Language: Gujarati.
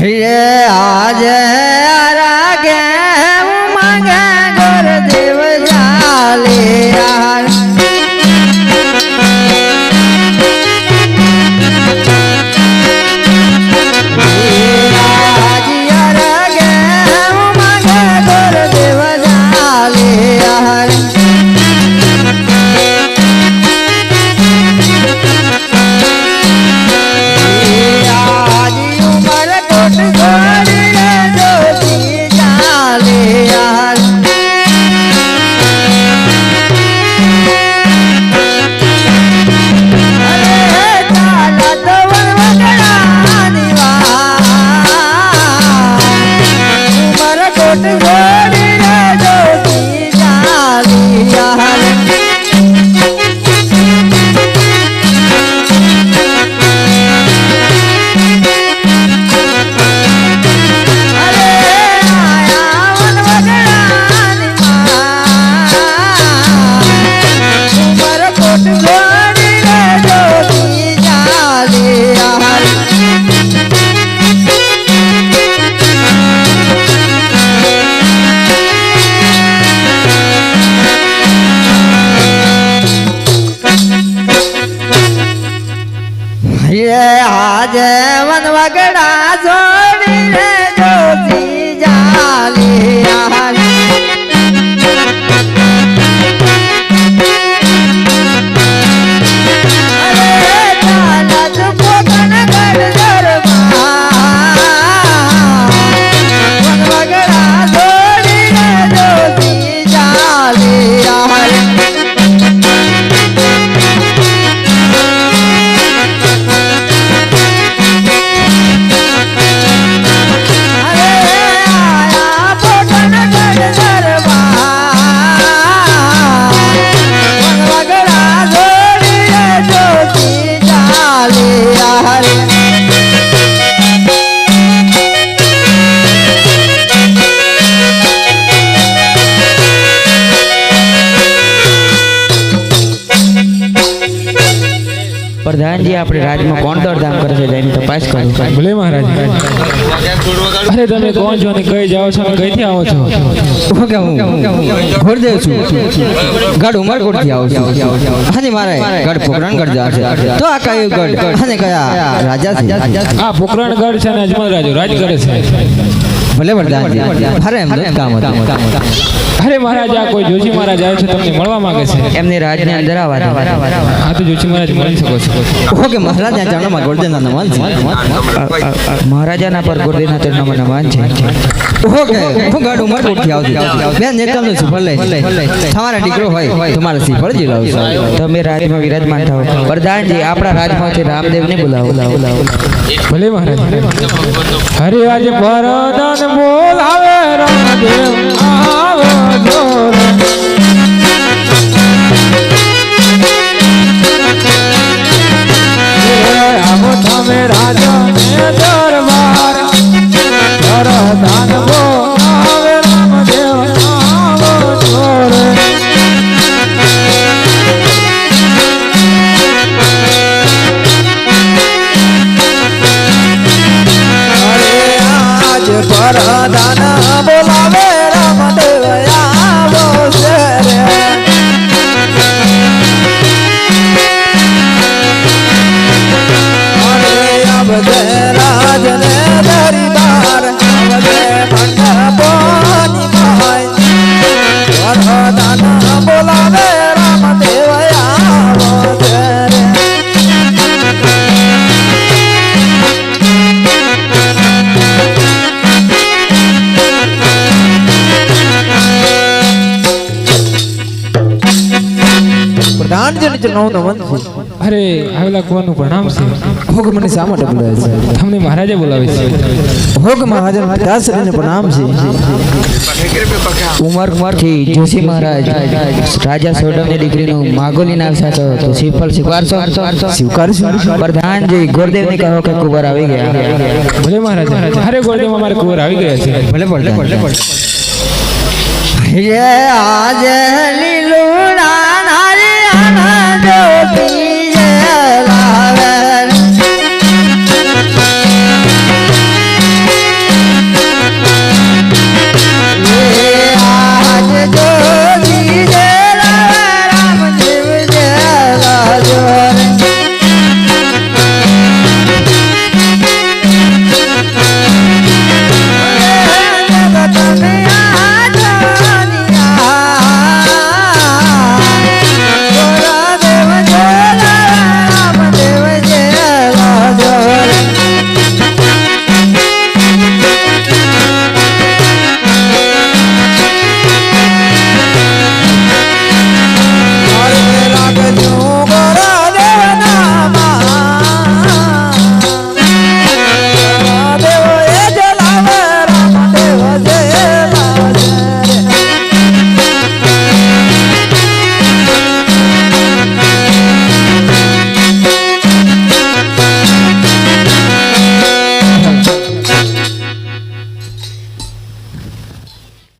ये आज रागे मांगे गुरुदेव जाले यार आज वन वगड़ा जोड़ी रे जोती जाली यार अरे जाना तो पोकन गढ़ दरबार वन वगड़ा जोड़ी रे जोती जाली यार प्रधान जी अपने राज्य में कौन दौड़धाम करे છે જઈને તપાસ કરો ભલે મહારાજ અરે તમે કોણ છો ને કઈ જાઓ છો ને કઈથી આવો છો હું કે હું ઘોડદેવ છું ગઢ ઉમરકોટ થી આવું છું હાજી મારે ગઢ પોકરણગઢ જા છે તો આ કયું ગઢ હાને કયા રાજા છે આ પોકરણગઢ છે ને અજમલ રાજો રાજ કરે છે ભલે વરદાનજી અરે એમ કામ હતું અરે મહારાજ આ કોઈ જોશી મહારાજ આવે છે તમને મળવા માંગે છે એમની રાજને અંદર આવવા હા તો જોશી મહારાજ મળી શકો છો ઓકે મહારાજ આ જાણમાં ગોળદેવના નમન છે મહારાજાના પર ગુરુદેવના ચરણોમાં નમન છે ઓકે હું ગઢ ઉમરકોટ થી આવું છું બેન ને તમને સુફળ લે તમારા દીકરો હોય તમારે સુફળ જ લાવશો તમે રાજમાં વિરાજમાન થાઓ પ્રધાનજી આપણા રાજમાંથી રામદેવને બોલાવો ભલે મહારાજ હરે આજે પરદાન બોલાવે રામદેવ આવો જોર આવો તમે રાજા ને દરબાર પરદાન બોલાવે રામદેવ આવો જોર પરદાન બોલાવે રામદેવ આવો છે રે અરે આવજે રાજને દરબાર આવજે મંડપોની ભાઈ પરદાન બોલાવે રામદેવ આવો છે રે પ્રધાનજીની ચરણોનો વંદન છે અરે આવેલા કુવાનું પ્રણામ છે હોગ મને શા માટે બોલાવે છે તમને મહારાજે બોલાવે છે હોગ મહારાજન પિતાશ્રીને પ્રણામ છે ઉમરથી જોશી મહારાજ રાજા સોડમની દીકરીનું માગોલી નામ સાથે તો શ્રીફળ સ્વીકારશો સ્વીકારશું પ્રધાનજી ગુરુદેવને કહો કે કુંવર આવી ગયા ભલે મહારાજ અરે ગોળદેવ અમારે કુંવર આવી ગયા છે ભલે ભલે ये आज लीला